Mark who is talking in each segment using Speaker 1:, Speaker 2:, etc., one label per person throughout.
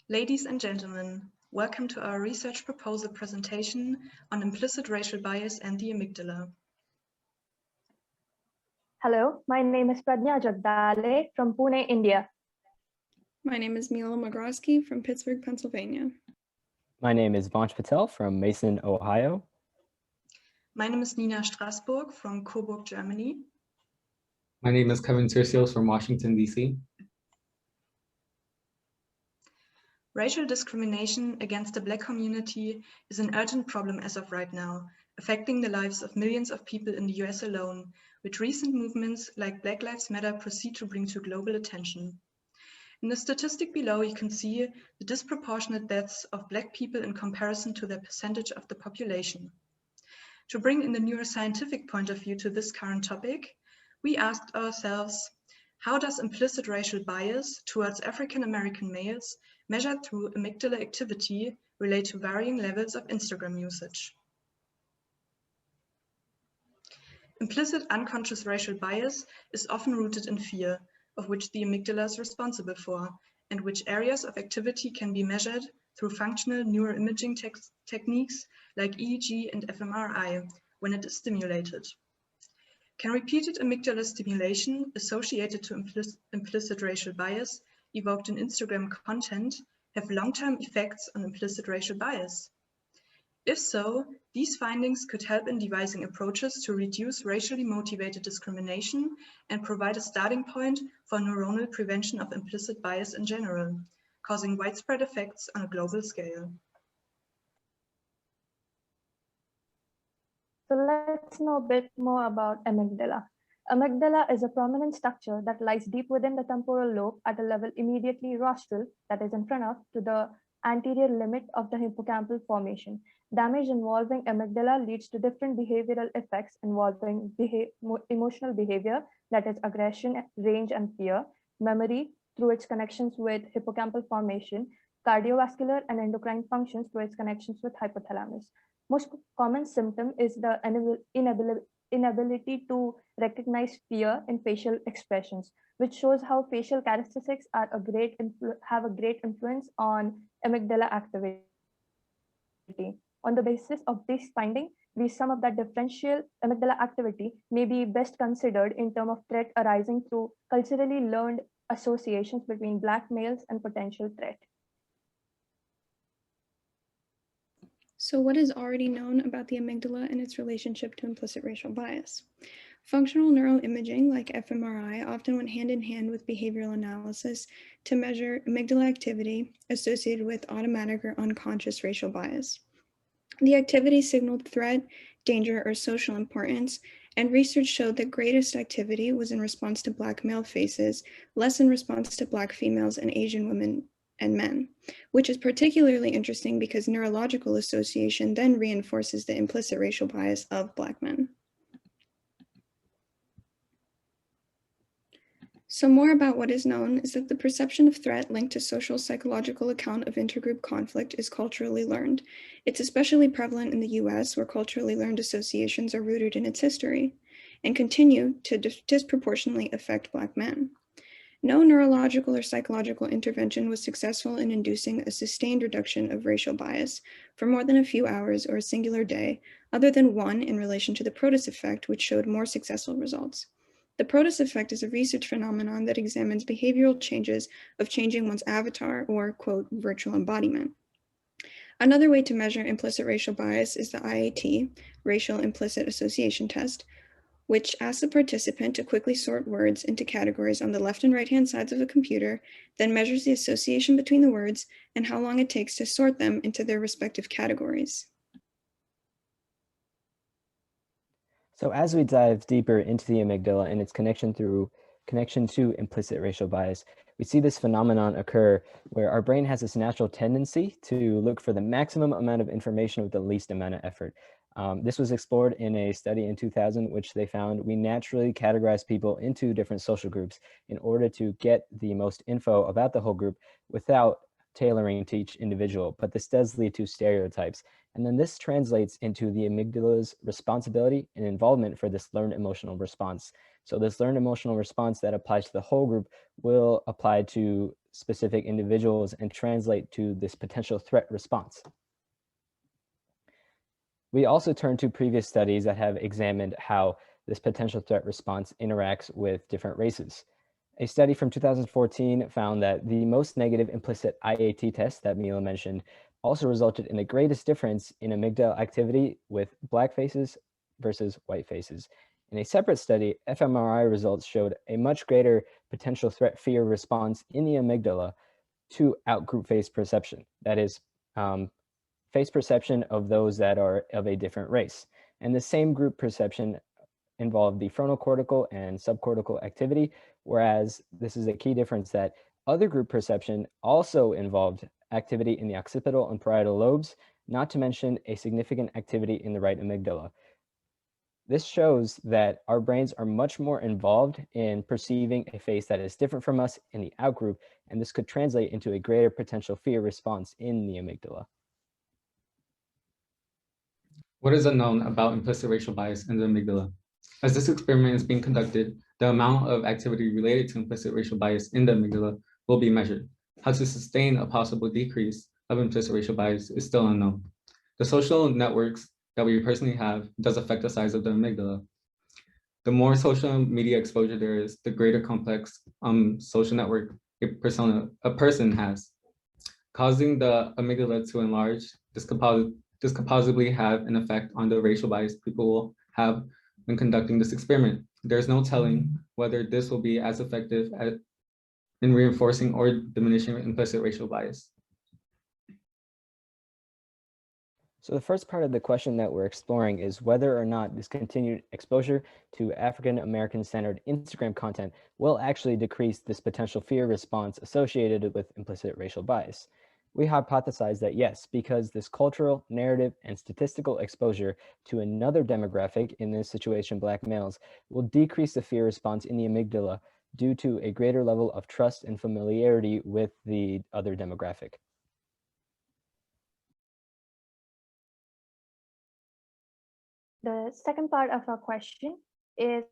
Speaker 1: Ladies and gentlemen, welcome to our research proposal presentation on implicit racial bias and the amygdala.
Speaker 2: Hello, my name is Pradnya Jagdale from Pune, India.
Speaker 3: My name is Mila Magrosky from Pittsburgh, Pennsylvania.
Speaker 4: My name is Vansh Patel from Mason, Ohio.
Speaker 1: My name is Nina Strasburg from Coburg, Germany.
Speaker 5: My name is Kevin Tercios from Washington, D.C.
Speaker 1: Racial discrimination against the Black community is an urgent problem as of right now, affecting the lives of millions of people in the US alone, which recent movements like Black Lives Matter proceed to bring to global attention. In the statistic below, you can see the disproportionate deaths of Black people in comparison to their percentage of the population. To bring in the neuroscientific point of view to this current topic, we asked ourselves, how does implicit racial bias towards African American males measured through amygdala activity relate to varying levels of Instagram usage? Implicit unconscious racial bias is often rooted in fear, of which the amygdala is responsible for, and which areas of activity can be measured through functional neuroimaging techniques like EEG and fMRI when it is stimulated. Can repeated amygdala stimulation associated to implicit racial bias evoked in Instagram content have long-term effects on implicit racial bias? If so, these findings could help in devising approaches to reduce racially motivated discrimination and provide a starting point for neuronal prevention of implicit bias in general, causing widespread effects on a global scale.
Speaker 2: So let's know a bit more about amygdala. Amygdala is a prominent structure that lies deep within the temporal lobe at a level immediately rostral, that is in front of, to the anterior limit of the hippocampal formation. Damage involving amygdala leads to different behavioral effects involving emotional behavior, that is aggression, rage, and fear, memory through its connections with hippocampal formation, cardiovascular and endocrine functions through its connections with hypothalamus. Most common symptom is the inability to recognize fear in facial expressions, which shows how facial characteristics are have a great influence on amygdala activity. On the basis of this finding, we sum up that differential amygdala activity may be best considered in terms of threat arising through culturally learned associations between Black males and potential threat.
Speaker 3: So what is already known about the amygdala and its relationship to implicit racial bias? Functional neuroimaging, like fMRI, often went hand in hand with behavioral analysis to measure amygdala activity associated with automatic or unconscious racial bias. The activity signaled threat, danger, or social importance, and research showed that greatest activity was in response to Black male faces, less in response to Black females and Asian women and men, which is particularly interesting because neurological association then reinforces the implicit racial bias of Black men. So more about what is known is that the perception of threat linked to social psychological account of intergroup conflict is culturally learned. It's especially prevalent in the US, where culturally learned associations are rooted in its history and continue to disproportionately affect Black men. No neurological or psychological intervention was successful in inducing a sustained reduction of racial bias for more than a few hours or a singular day, other than one in relation to the PROTUS effect, which showed more successful results. The PROTUS effect is a research phenomenon that examines behavioral changes of changing one's avatar or, quote, virtual embodiment. Another way to measure implicit racial bias is the IAT, Racial Implicit Association Test, which asks the participant to quickly sort words into categories on the left and right-hand sides of a computer, then measures the association between the words and how long it takes to sort them into their respective categories.
Speaker 4: So as we dive deeper into the amygdala and its connection to implicit racial bias, we see this phenomenon occur where our brain has this natural tendency to look for the maximum amount of information with the least amount of effort. This was explored in a study in 2000, which they found we naturally categorize people into different social groups in order to get the most info about the whole group without tailoring to each individual. But this does lead to stereotypes. And then this translates into the amygdala's responsibility and involvement for this learned emotional response. So this learned emotional response that applies to the whole group will apply to specific individuals and translate to this potential threat response. We also turn to previous studies that have examined how this potential threat response interacts with different races. A study from 2014 found that the most negative implicit IAT test that Mila mentioned also resulted in the greatest difference in amygdala activity with Black faces versus white faces. In a separate study, fMRI results showed a much greater potential threat fear response in the amygdala to outgroup face perception. That is, face perception of those that are of a different race. And the same group perception involved the frontal cortical and subcortical activity, whereas this is a key difference that other group perception also involved activity in the occipital and parietal lobes, not to mention a significant activity in the right amygdala. This shows that our brains are much more involved in perceiving a face that is different from us in the outgroup, and this could translate into a greater potential fear response in the amygdala.
Speaker 5: What is unknown about implicit racial bias in the amygdala? As this experiment is being conducted, the amount of activity related to implicit racial bias in the amygdala will be measured. How to sustain a possible decrease of implicit racial bias is still unknown. The social networks that we personally have does affect the size of the amygdala. The more social media exposure there is, the greater complex social network a person has. Causing the amygdala to enlarge, this could possibly have an effect on the racial bias people will have when conducting this experiment. There's no telling whether this will be as effective in reinforcing or diminishing implicit racial bias.
Speaker 4: So the first part of the question that we're exploring is whether or not this continued exposure to African American centered Instagram content will actually decrease this potential fear response associated with implicit racial bias. We hypothesize that yes, because this cultural, narrative, and statistical exposure to another demographic, in this situation Black males, will decrease the fear response in the amygdala due to a greater level of trust and familiarity with the other demographic.
Speaker 2: The second part of our question is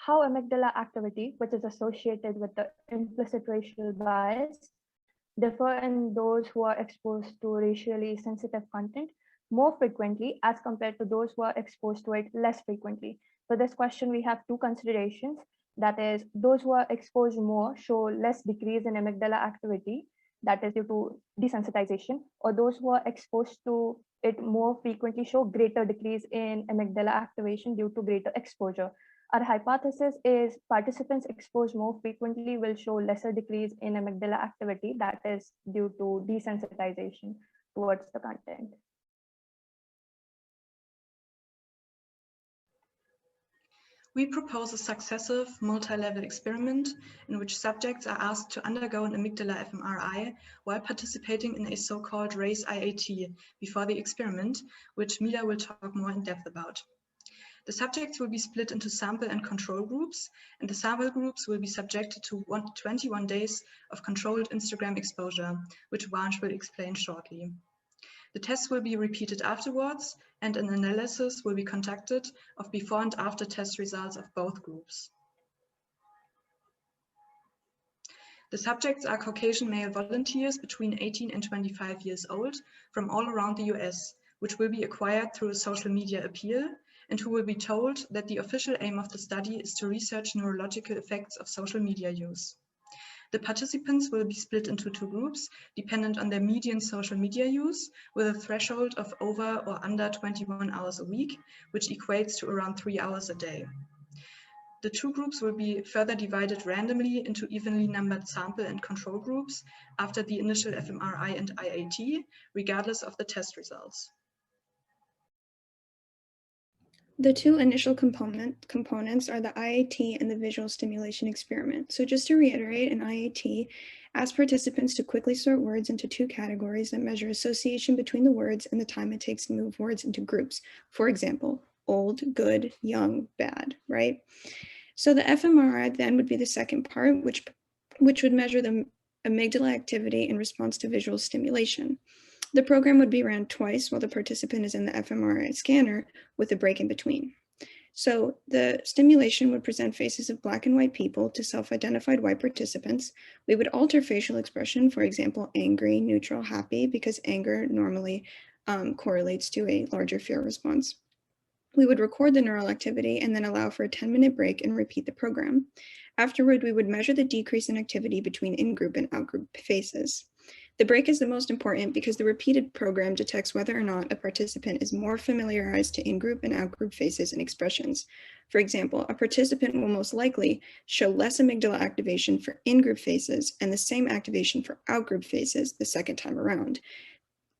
Speaker 2: how amygdala activity, which is associated with the implicit racial bias, differ in those who are exposed to racially sensitive content more frequently as compared to those who are exposed to it less frequently. For this question, we have two considerations. That is, those who are exposed more show less decrease in amygdala activity, that is due to desensitization, or those who are exposed to it more frequently show greater decrease in amygdala activation due to greater exposure. Our hypothesis is participants exposed more frequently will show lesser decrease in amygdala activity, that is due to desensitization towards the content.
Speaker 1: We propose a successive multi-level experiment in which subjects are asked to undergo an amygdala fMRI while participating in a so-called race IAT before the experiment, which Mila will talk more in depth about. The subjects will be split into sample and control groups, and the sample groups will be subjected to 21 days of controlled Instagram exposure, which Vansh will explain shortly. The tests will be repeated afterwards, and an analysis will be conducted of before and after test results of both groups. The subjects are Caucasian male volunteers between 18 and 25 years old from all around the US, which will be acquired through a social media appeal, and who will be told that the official aim of the study is to research neurological effects of social media use. The participants will be split into two groups, dependent on their median social media use, with a threshold of over or under 21 hours a week, which equates to around 3 hours a day. The two groups will be further divided randomly into evenly numbered sample and control groups after the initial fMRI and IAT, regardless of the test results.
Speaker 3: The two initial components are the IAT and the visual stimulation experiment. So just to reiterate, an IAT asks participants to quickly sort words into two categories that measure association between the words and the time it takes to move words into groups. For example, old, good, young, bad, right? So the fMRI then would be the second part, which would measure the amygdala activity in response to visual stimulation. The program would be ran twice while the participant is in the fMRI scanner with a break in between. So the stimulation would present faces of Black and white people to self-identified white participants. We would alter facial expression, for example, angry, neutral, happy, because anger normally correlates to a larger fear response. We would record the neural activity and then allow for a 10-minute break and repeat the program. Afterward, we would measure the decrease in activity between in-group and out-group faces. The break is the most important because the repeated program detects whether or not a participant is more familiarized to in-group and out-group faces and expressions. For example, a participant will most likely show less amygdala activation for in-group faces and the same activation for out-group faces the second time around.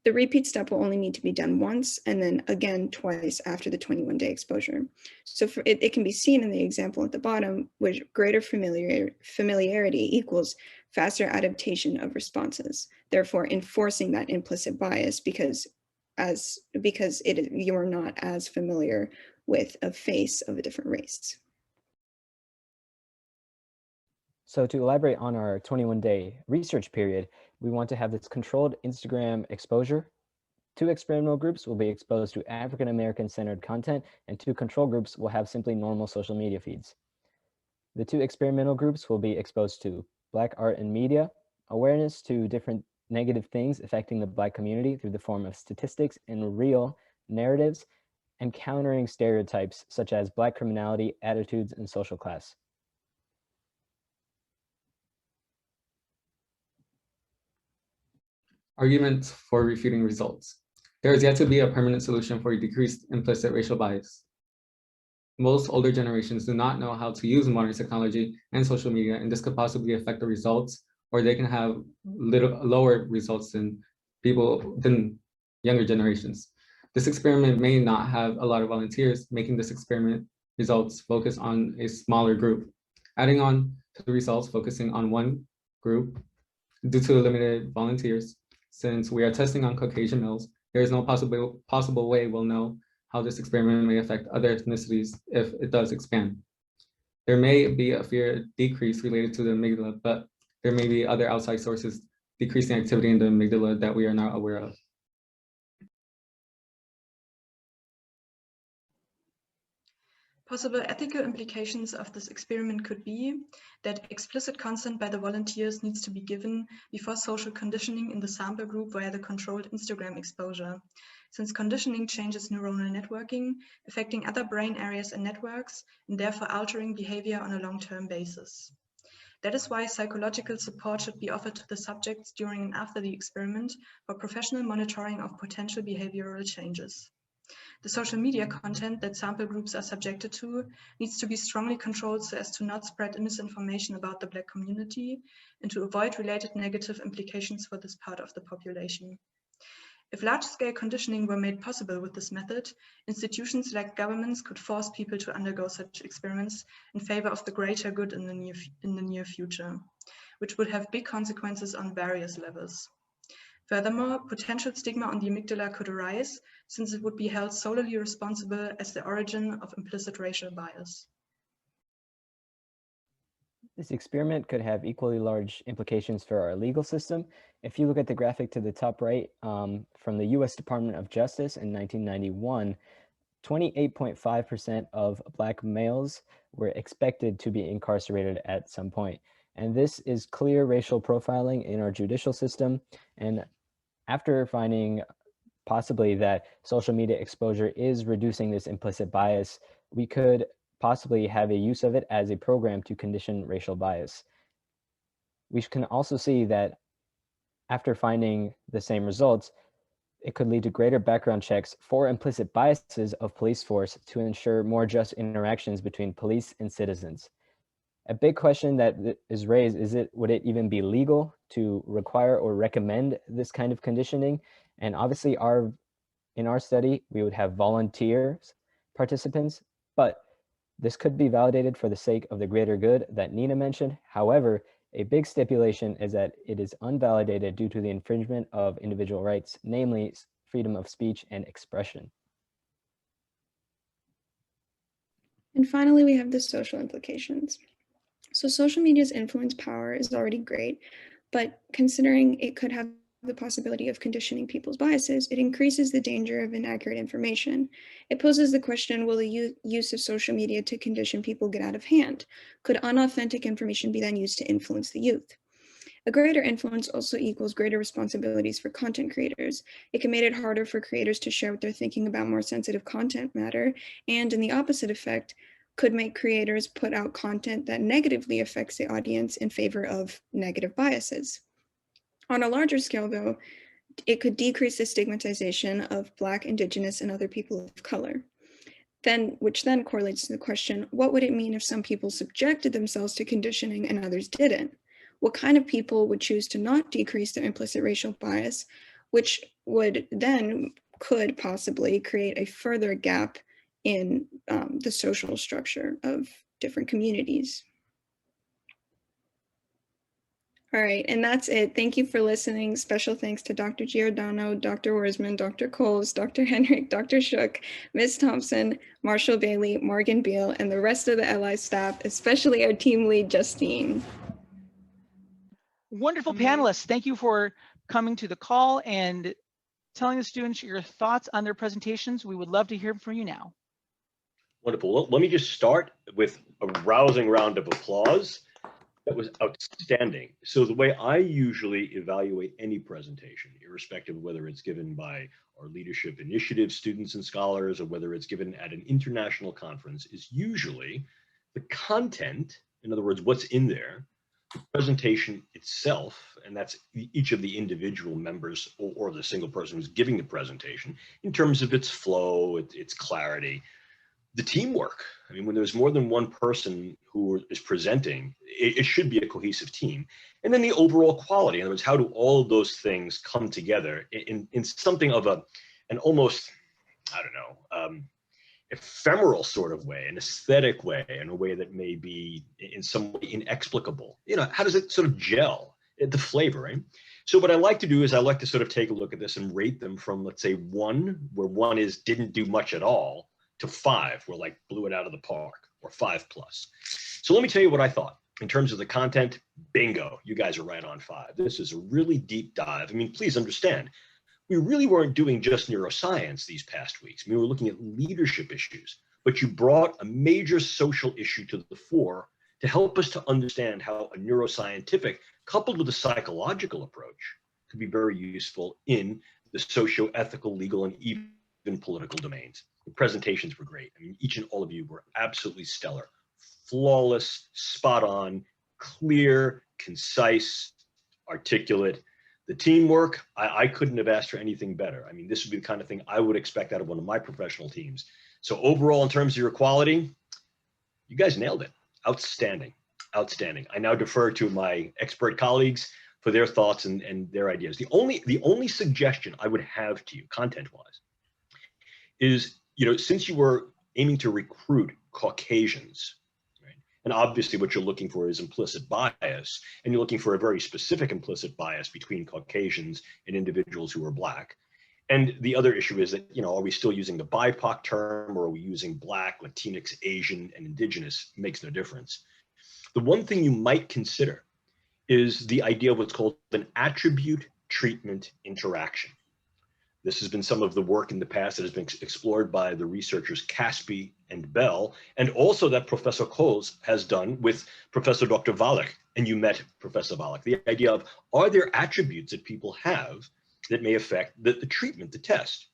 Speaker 3: The repeat step will only need to be done once and then again twice after the 21-day exposure. So it can be seen in the example at the bottom, which greater familiarity equals faster adaptation of responses, therefore enforcing that implicit bias because you are not as familiar with a face of a different race.
Speaker 4: So to elaborate on our 21-day research period, we want to have this controlled Instagram exposure. 2 experimental groups will be exposed to African-American centered content, and 2 control groups will have simply normal social media feeds. The 2 experimental groups will be exposed to Black art and media, awareness to different negative things affecting the Black community through the form of statistics and real narratives, and countering stereotypes such as Black criminality, attitudes, and social class.
Speaker 5: Arguments for refuting results. There is yet to be a permanent solution for decreased implicit racial bias. Most older generations do not know how to use modern technology and social media, and this could possibly affect the results, or they can have lower results than younger generations. This experiment may not have a lot of volunteers, making this experiment results focus on a smaller group. Adding on to the results focusing on one group due to limited volunteers, since we are testing on Caucasian males, there is no possible way we'll know how this experiment may affect other ethnicities if it does expand. There may be a fear decrease related to the amygdala, but there may be other outside sources decreasing activity in the amygdala that we are not aware of.
Speaker 1: Possible ethical implications of this experiment could be that explicit consent by the volunteers needs to be given before social conditioning in the sample group via the controlled Instagram exposure, since conditioning changes neuronal networking, affecting other brain areas and networks, and therefore altering behavior on a long-term basis. That is why psychological support should be offered to the subjects during and after the experiment for professional monitoring of potential behavioral changes. The social media content that sample groups are subjected to needs to be strongly controlled so as to not spread misinformation about the Black community and to avoid related negative implications for this part of the population. If large-scale conditioning were made possible with this method, institutions like governments could force people to undergo such experiments in favor of the greater good in the near future, which would have big consequences on various levels. Furthermore, potential stigma on the amygdala could arise, since it would be held solely responsible as the origin of implicit racial bias.
Speaker 4: This experiment could have equally large implications for our legal system. If you look at the graphic to the top right, from the US Department of Justice in 1991, 28.5% of Black males were expected to be incarcerated at some point. And this is clear racial profiling in our judicial system. And after finding possibly that social media exposure is reducing this implicit bias, we could possibly have a use of it as a program to condition racial bias. We can also see that after finding the same results, it could lead to greater background checks for implicit biases of police force to ensure more just interactions between police and citizens. A big question that is raised is would it even be legal to require or recommend this kind of conditioning? And obviously in our study, we would have volunteers, participants, but this could be validated for the sake of the greater good that Nina mentioned. However, a big stipulation is that it is unvalidated due to the infringement of individual rights, namely freedom of speech and expression.
Speaker 3: And finally, we have the social implications. So social media's influence power is already great, but considering it could have the possibility of conditioning people's biases, it increases the danger of inaccurate information. It poses the question, will the use of social media to condition people get out of hand? Could unauthentic information be then used to influence the youth? A greater influence also equals greater responsibilities for content creators. It can make it harder for creators to share what they're thinking about more sensitive content matter, and in the opposite effect, could make creators put out content that negatively affects the audience in favor of negative biases. On a larger scale, though, it could decrease the stigmatization of Black, Indigenous, and other people of color. Which then correlates to the question, what would it mean if some people subjected themselves to conditioning and others didn't? What kind of people would choose to not decrease their implicit racial bias, which could possibly create a further gap in the social structure of different communities? All right, and that's it. Thank you for listening. Special thanks to Dr. Giordano, Dr. Worsman, Dr. Coles, Dr. Henrik, Dr. Shook, Ms. Thompson, Marshall Bailey, Morgan Beal, and the rest of the LI staff, especially our team lead, Justine.
Speaker 6: Wonderful panelists. Thank you for coming to the call and telling the students your thoughts on their presentations. We would love to hear from you now.
Speaker 7: Wonderful. Well, let me just start with a rousing round of applause. That was outstanding. So the way I usually evaluate any presentation, irrespective of whether it's given by our leadership initiative students and scholars or whether it's given at an international conference, is usually the content, in other words, what's in there, the presentation itself, and that's each of the individual members or the single person who's giving the presentation in terms of its flow, its clarity, the teamwork. I mean, when there's more than one person who is presenting, it should be a cohesive team. And then the overall quality. In other words, how do all of those things come together in something of an almost, I don't know, ephemeral sort of way, an aesthetic way, in a way that may be in some way inexplicable. You know, how does it sort of gel? The flavor, right? So what I like to do is I like to sort of take a look at this and rate them from, let's say, 1, where 1 is didn't do much at all, to 5, where like blew it out of the park, or 5+. So let me tell you what I thought. In terms of the content, bingo, you guys are right on 5. This is a really deep dive. I mean, please understand, we really weren't doing just neuroscience these past weeks. I mean, we were looking at leadership issues, but you brought a major social issue to the fore to help us to understand how a neuroscientific, coupled with a psychological approach, could be very useful in the socio-ethical, legal, and even political domains. The presentations were great. I mean, each and all of you were absolutely stellar, flawless, spot on, clear, concise, articulate. The teamwork, I couldn't have asked for anything better. I mean, this would be the kind of thing I would expect out of one of my professional teams. So overall, in terms of your quality, you guys nailed it. Outstanding, outstanding. I now defer to my expert colleagues for their thoughts and their ideas. The only suggestion I would have to you, content-wise, is, you know, since you were aiming to recruit Caucasians, right, and obviously what you're looking for is implicit bias, and you're looking for a very specific implicit bias between Caucasians and individuals who are Black. And the other issue is that, you know, are we still using the BIPOC term, or are we using Black, Latinx, Asian, and Indigenous? It makes no difference. The one thing you might consider is the idea of what's called an attribute treatment interaction. This has been some of the work in the past that has been explored by the researchers Caspi and Bell, and also that Professor Coles has done with Professor Dr. Wallach, and you met Professor Wallach. The idea of, are there attributes that people have that may affect the treatment, the test?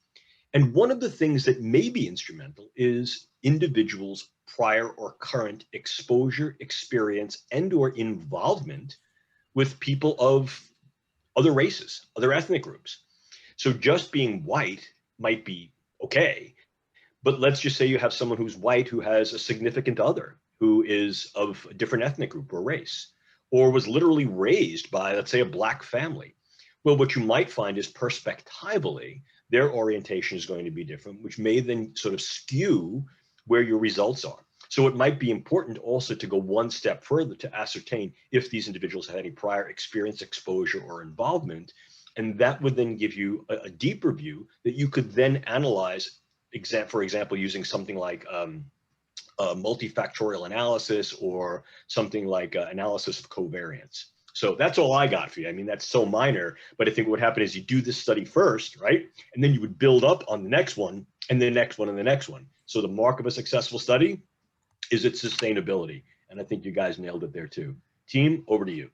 Speaker 7: And one of the things that may be instrumental is individuals' prior or current exposure, experience, and or involvement with people of other races, other ethnic groups. So just being white might be okay, but let's just say you have someone who's white who has a significant other who is of a different ethnic group or race, or was literally raised by, let's say, a Black family. Well, what you might find is perspectively, their orientation is going to be different, which may then sort of skew where your results are. So it might be important also to go one step further to ascertain if these individuals have any prior experience, exposure, or involvement. And that would then give you a deeper view that you could then analyze, for example, using something like multifactorial analysis or something like analysis of covariance. So that's all I got for you. I mean, that's so minor, but I think what happened is you do this study first, right? And then you would build up on the next one and the next one and the next one. So the mark of a successful study is its sustainability. And I think you guys nailed it there too. Team, over to you.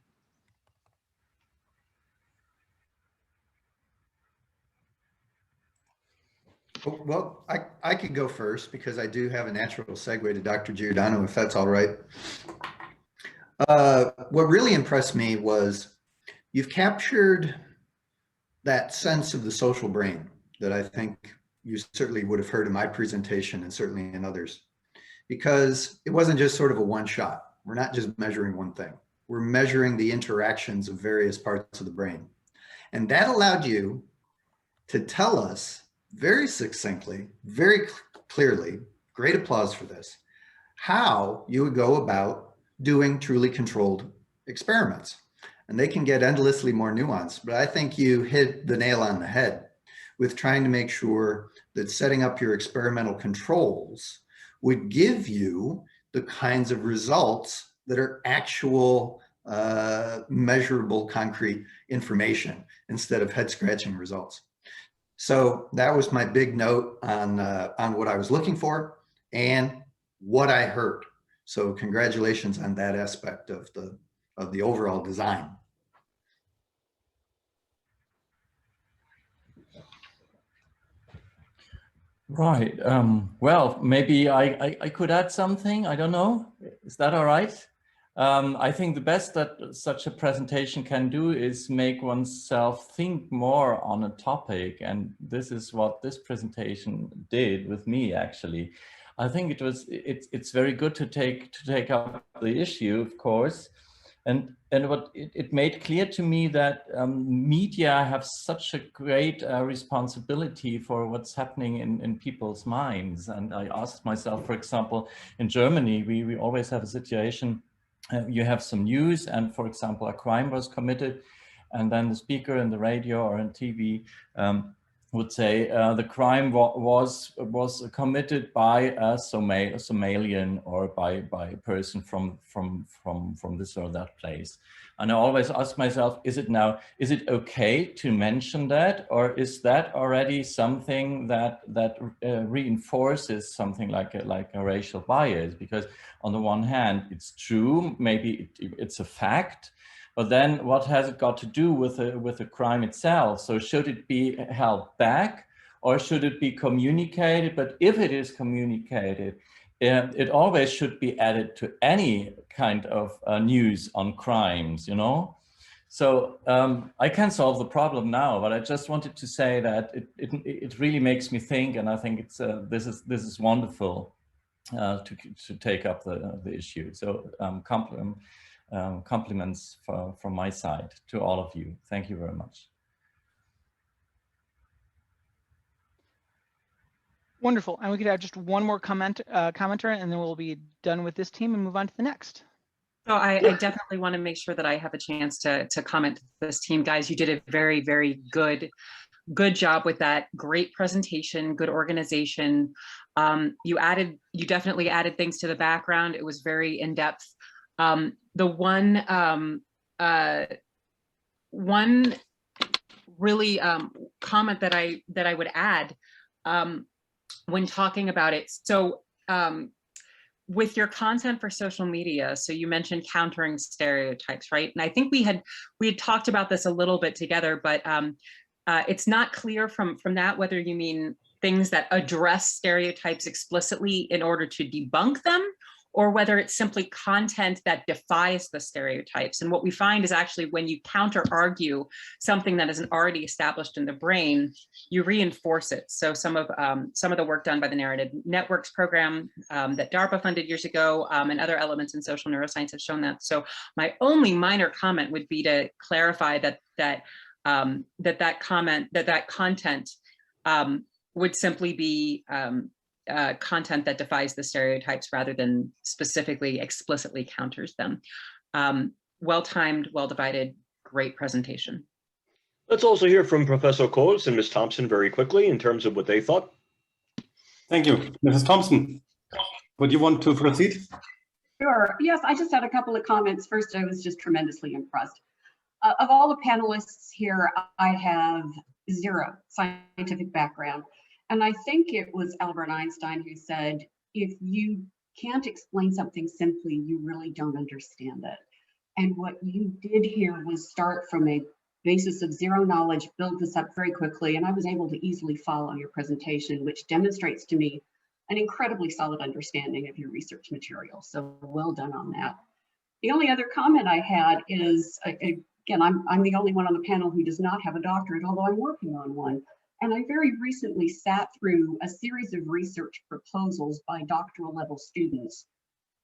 Speaker 8: Well, I could go first because I do have a natural segue to Dr. Giordano, if that's all right. What really impressed me was you've captured that sense of the social brain that I think you certainly would have heard in my presentation and certainly in others, because it wasn't just sort of a one shot. We're not just measuring one thing. We're measuring the interactions of various parts of the brain. And that allowed you to tell us very succinctly, very clearly, great applause for this, how you would go about doing truly controlled experiments. And they can get endlessly more nuanced, but I think you hit the nail on the head with trying to make sure that setting up your experimental controls would give you the kinds of results that are actual measurable, concrete information instead of head-scratching results. So that was my big note on what I was looking for and what I heard. So congratulations on that aspect of the overall design.
Speaker 9: Right. Well, maybe I could add something. I don't know. Is that all right? I think the best that such a presentation can do is make oneself think more on a topic. And this is what this presentation did with me, actually. I think it's very good to take up the issue, of course. And what it made clear to me that media have such a great responsibility for what's happening in people's minds. And I asked myself, for example, in Germany, we always have a situation, you have some news and, for example, a crime was committed, and then the speaker in the radio or on TV would say the crime was committed by a Somalian or by a person from this or that place. And I always ask myself, is it okay to mention that, or is that already something that reinforces something like a racial bias? Because on the one hand, it's true, maybe it's a fact, but then what has it got to do with the crime itself? So should it be held back or should it be communicated? But if it is communicated, it always should be added to any kind of news on crimes, you know? So I can solve the problem now, but I just wanted to say that it really makes me think, and I think it's this is wonderful to take up the issue. So compliments from my side to all of you. Thank you very much.
Speaker 6: Wonderful. And we could have just one more commenter, and then we'll be done with this team and move on to the next.
Speaker 10: So I definitely want to make sure that I have a chance to comment to this team. Guys, you did a very, very good job with that. Great presentation, good organization. You definitely added things to the background. It was very in-depth. The one really comment that I would add when talking about it. So with your content for social media, so you mentioned countering stereotypes, right? And I think we had talked about this a little bit together, but it's not clear from that whether you mean things that address stereotypes explicitly in order to debunk them, or whether it's simply content that defies the stereotypes. And what we find is actually when you counter argue something that isn't already established in the brain, you reinforce it. So some of the work done by the Narrative Networks program that DARPA funded years ago, and other elements in social neuroscience have shown that. So my only minor comment would be to clarify that content would simply be content that defies the stereotypes rather than specifically explicitly counters them. Well-timed, well-divided, great presentation.
Speaker 7: Let's also hear from Professor Coles and Ms. Thompson very quickly in terms of what they thought.
Speaker 11: Thank you. Mrs. Thompson, would you want to proceed?
Speaker 12: Sure. Yes, I just had a couple of comments. First, I was just tremendously impressed Of all the panelists here, I have zero scientific background. And I think it was Albert Einstein who said, if you can't explain something simply, you really don't understand it. And what you did here was start from a basis of zero knowledge, build this up very quickly, and I was able to easily follow your presentation, which demonstrates to me an incredibly solid understanding of your research material. So well done on that. The only other comment I had is, again, I'm the only one on the panel who does not have a doctorate, although I'm working on one. And I very recently sat through a series of research proposals by doctoral level students.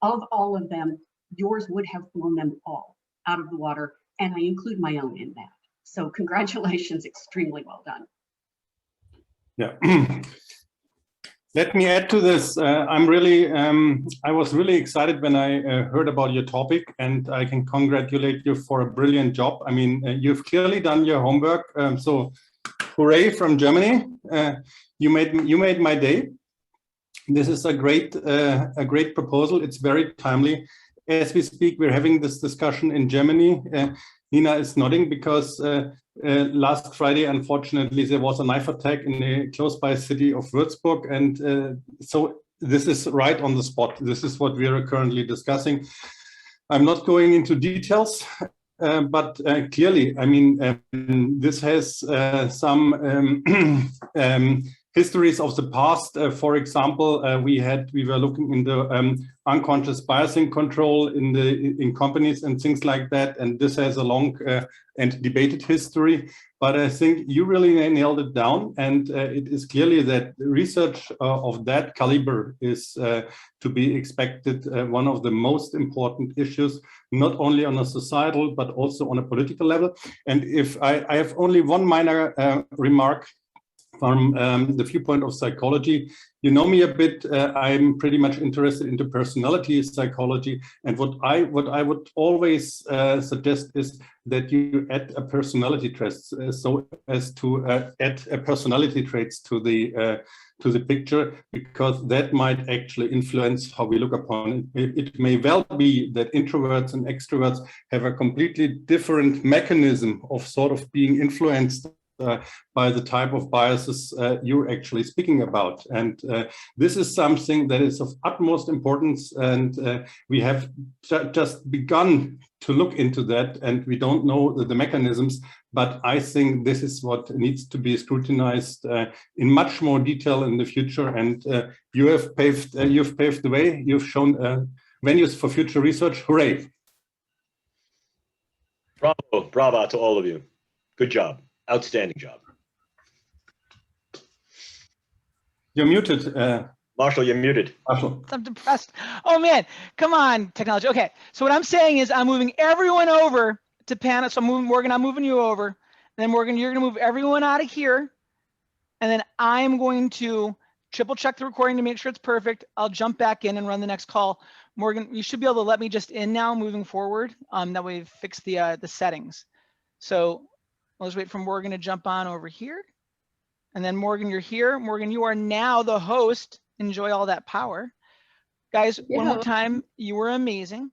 Speaker 12: Of all of them, yours would have blown them all out of the water, and I include my own in that. So congratulations, extremely well done.
Speaker 11: Yeah. Let me add to this. I was really excited when I heard about your topic, and I can congratulate you for a brilliant job. I mean, you've clearly done your homework. So hooray from Germany. You made my day. This is a great proposal. It's very timely. As we speak, we're having this discussion in Germany. Nina is nodding because last Friday, unfortunately, there was a knife attack in the close by city of Würzburg. And so this is right on the spot. This is what we are currently discussing. I'm not going into details, but clearly, I mean, this has some histories of the past. For example, we were looking into unconscious biasing control in companies and things like that, and this has a long and debated history. But I think you really nailed it down, and it is clearly that research of that caliber is to be expected one of the most important issues, not only on a societal but also on a political level. And if I have only one minor remark from the viewpoint of psychology. You know me a bit. I'm pretty much interested into personality psychology, and what I would always suggest is that you add a personality traits, so as to add a personality traits to the picture, because that might actually influence how we look upon it. It may well be that introverts and extroverts have a completely different mechanism of sort of being influenced by the type of biases you're actually speaking about. And this is something that is of utmost importance, and we have just begun to look into that, and we don't know the mechanisms, but I think this is what needs to be scrutinized in much more detail in the future. And you've paved the way. You've shown venues for future research. Hooray!
Speaker 7: Bravo to all of you. Good job. Outstanding job.
Speaker 11: You're muted.
Speaker 7: Marshall, you're muted.
Speaker 11: Marshall.
Speaker 6: I'm depressed. Oh man, come on, technology. Okay, so what I'm saying is I'm moving everyone over to panel. So Morgan, I'm moving you over. And then Morgan, you're gonna move everyone out of here. And then I'm going to triple check the recording to make sure it's perfect. I'll jump back in and run the next call. Morgan, you should be able to let me just in now moving forward. That way we've fixed the settings. So let's wait for Morgan to jump on over here. And then Morgan, you're here. Morgan, you are now the host. Enjoy all that power. Guys, one more time, you were amazing.